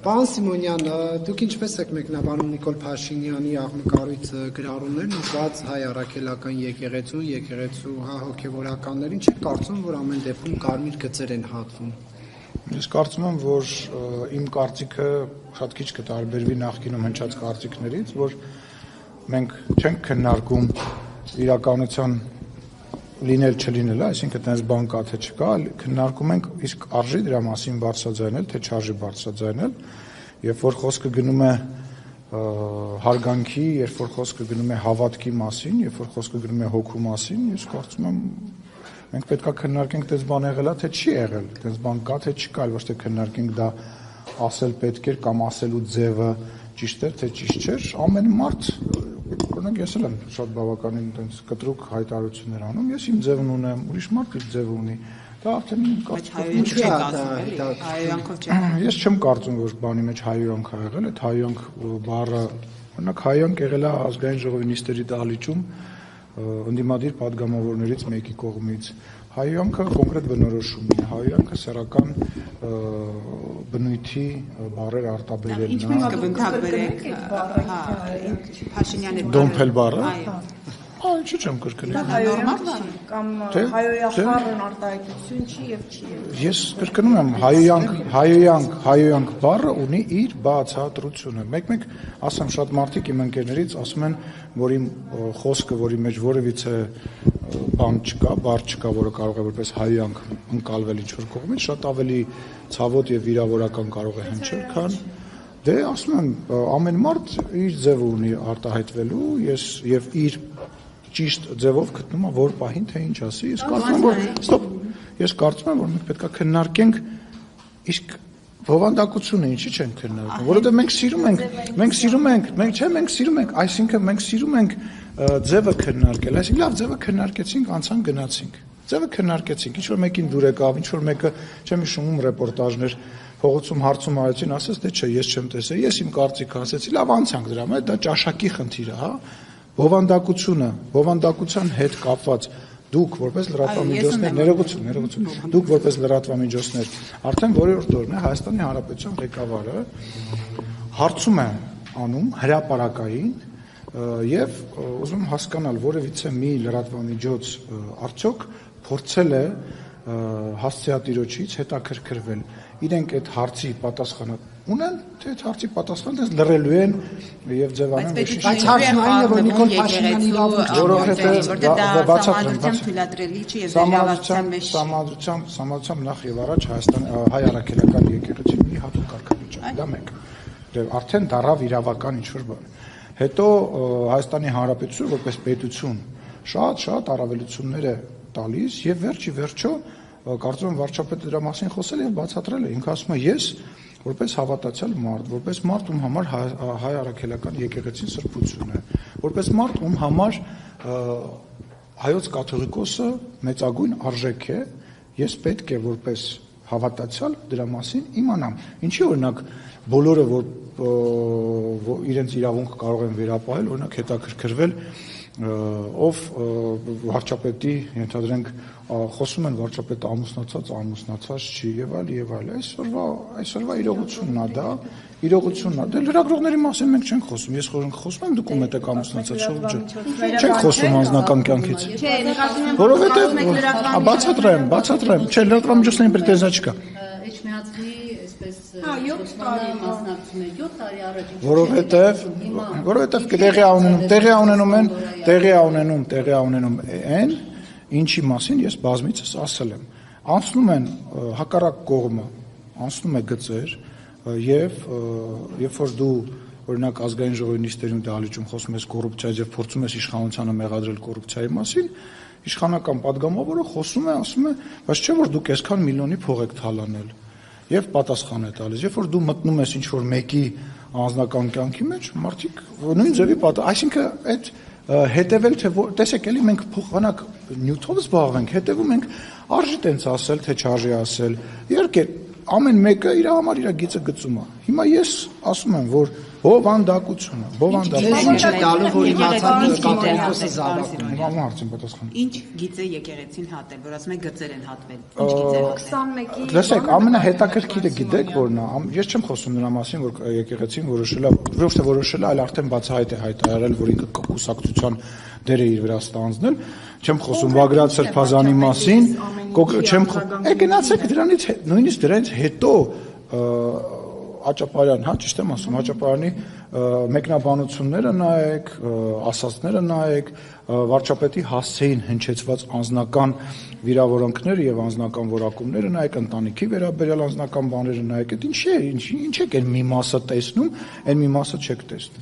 Պարոն Սիմոնյան, դուք ինչպես եք մեկնաբանում Նիկոլ Փաշինյանի աղմկառույց գրառումներն ուղղված հայ առաքելական եկեղեցու հոգևորականներին, չեք կարծում, որ ամեն դեպքում կարմիր գծեր են հատվում։ Ես կարծում եմ, որ իմ կարծիքը շատ քիչ կտարբերվի նախկինում հնչած կարծիքներից, որ մենք չենք քննարկում իրականության լինել չլինելը, այսինքն այդպես բան կա թե չկա, քննարկում ենք իսկ արժի դրա մասին բարձրաձայնել, թե չարժի բարձրաձայնել, երբ որ խոսքը գնում է հարգանքի, երբ որ խոսքը գնում է հավատքի մասին, երբ որ խոսքը գնում է հոգու մասին, ես կարծում եմ մենք պետք է քննարկենք այդպես բան եղել է, թե չի եղել, այդպես բան կա թե չկա, ոչ թե քննարկենք դա ասել պետք էր կամ ասելու ձևը ճիշտ էր թե ճիշտ չէր, ամեն մարդ օրինակ ես էլ եմ շատ բավականին այդպես կտրուկ հայտարարություններ անում, ես իմ ձևն ունեմ, ուրիշ մարդ իր ձևը ունի, դա արդեն ես չեմ կարծում, որ բանի մեջ հայոյանք ա եղել, այդ հայոյանք բառը, օրինակ հայոյանք եղել է ազգային ժողովի նիստերի դահլիճում ընդդիմադիր պատգամավորներից մեկի կողմից, հայոյանքը կոնկրետ բնորոշում է, հայոյանքը սեռական բնույթի բառեր արտաբերելն է։ Ինչպես կբնթաբերեք Փաշինյանի դոմփել բառը։ Ինչու՞ չեմ կրկնել։ Կամ հայոյախառն արտահայտություն չի եւ չի։ Ես կրկնում եմ, հայոյանք բառը ունի իր բացատրությունը։ Մեկ ասեմ, շատ մարդիկ իմ ընկերներից ասում են, որ իմ խոսքը, որի մեջ որևիցե բան չկա, բառ չկա, որը կարող է որպես հայոյանք ընկալվել ինչ-որ կողմից, շատ ավելի ցավոտ եւ վիրավորական կարող է հնչել, քան դե ասում եմ, ամեն մարդ իր ձևը ունի արտահայտվելու, եւ իր ճիշտ ձևով գտնում է որ պահին թե ինչ ասի, ես կարծում եմ, որ մենք պետք է քննարկենք իսկ բովանդակությունը ինչի չենք քննարկում, որովհետև մենք սիրում ենք, այսինքն մենք սիրում ենք ձևը քննարկել, այսինքն լավ ձևը քննարկեցինք, անցանք գնացինք, ձևը քննարկեցինք, ինչ որ մեկին դուր եկավ, ինչ որ մեկը չեմ հիշում ռեպորտաժներ փողոցում հարցում արեցին, ասես դե չէ, ես չեմ տեսել, ես իմ կարծիքը ասեցի, լավ անցանք դրա մեջ, դա ճաշակի խնդիր է, հա, բովանդակության հետ կապված դուք որպես լրատվամիջոցներ, ներողություն, դուք որպես լրատվամիջոցներ, արդեն որերորդ օրն է Հայաստանի Հանրապետության ղեկավարը հարցում է անում հրապարակային եւ ուզում եմ հասկանալ որևիցե մի լրատվամիջոց արդյոք փորձել է հասցեատիրոջից հետաքրքրվել իրենք այդ հարցի պատասխանը ունեն, թե այդ հարցի պատասխանը դες լռելու են եւ ձևանան բայց հարցն այն է, որ Նիկոլ Փաշինյանի որովհետեւ բացատրեմ թույլատրելի չի եւ դերավարության մեջ համաձայնությամբ նախ եւ առաջ հայ առաքելական եկեղեցին ունի հատուկ կարգավիճակ, դա մեկ։ Դե արդեն դարավ իրավական ինչ-որ բան։ Հետո Հայաստանի Հանրապետությունը որպես պետություն շատ առավելություններ է տալիս եւ վերջի վերջո կարծում եմ վարչապետը դրա մասին խոսել եւ բացատրել է, ինքը ասում է ես որպես հավատացյալ մարդ, որպես մարդ ում համար հայ առաքելական եկեղեցին սրբություն է, որպես մարդ ում համար հայոց կաթողիկոսը մեծագույն արժեք է, ես պետք է որպես հավատացյալ դրա մասին իմանամ։ Ինչի օրինակ բոլորը որ իրենց իրավունքը կարող են վերապահել, օրինակ հետաքրքրվել ով վարչապետի ենթադրենք խոսում են վարչապետը ամուսնացած չի եւ այլ այսօրվա իրողությունն է դա դե լրագրողների մասին մենք չենք խոսում ես խոսում եմ դուք ում եք ամուսնացած չենք խոսում անձնական կյանքից որովհետեւ բացատրեմ չէ լրատվամիջոցներին պրետենզիա չկա Էջմիածնի այսպես 7 տարի մասնակցում է 7 տարի առաջ որովհետև տեղի ունենում են ինչի մասին ես բազմիցս ասել եմ անցնում են հակառակ կողմը անցնում է գծեր եւ երբ որ դու օրինակ ազգային ժողովի նիստերում դահլիճում խոսում ես կոռուպցիայից եւ փորձում ես իշխանությանը մեղադրել կոռուպցիայի մասին իշխանական падգամավորը խոսում է ասում է բայց չէ որ դուք այսքան միլիոնի փող եք թալանել եւ պատասխան է տալիս երբ որ դու մտնում ես ինչ որ մեկի անձնական կյանքի մեջ մարդիկ նույն ձևի այսինքն այդ հետևել թե տեսեք էլի մենք փոխանակ նյութով զբաղվենք հետևում ենք արժի տենց ասել թե չարժի ասել իհարկե ամեն մեկը իր համար իր գիծը գծում է հիմա ես ասում եմ որ Բովանդակությունը։ Ինչ է տալու, որ իմացան կաթողիկոսը զավակն է։ Ուրեմն հարցին պատասխան։ Ինչ գիծ է եկեղեցին հատել, որ ասում եք գծեր են հատվել։ Ինչ գիծ է հատել։ 21-ի Լսեք, ամենահետաքրքիրը գիտեք որն է, ես չեմ խոսում նրա մասին, որ եկեղեցին որոշել է, ոչ թե որոշել է, այլ արդեն բացահայտ է հայտարարել, որ ինքը կուսակցության դեր է իր վրա ստանձնել, չեմ խոսում Բագրատ Սրբազանի մասին, չեմ խոսում, գնացեք դրանից նույնիսկ դրանից հետո Աճապարյան, հա, ճիշտ եմ ասում, Աճապարյանի մեկնաբանությունները նայեք, ասածները նայեք, վարչապետի հասցեին հնչեցված անձնական վիրավորանքները եւ անձնական որակումները նայեք, ընտանիքի վերաբերյալ անձնական բաները նայեք, այդ ինչ է, ինչ եք այն մի մասը տեսնում, այն մի մասը չեք տեսնում։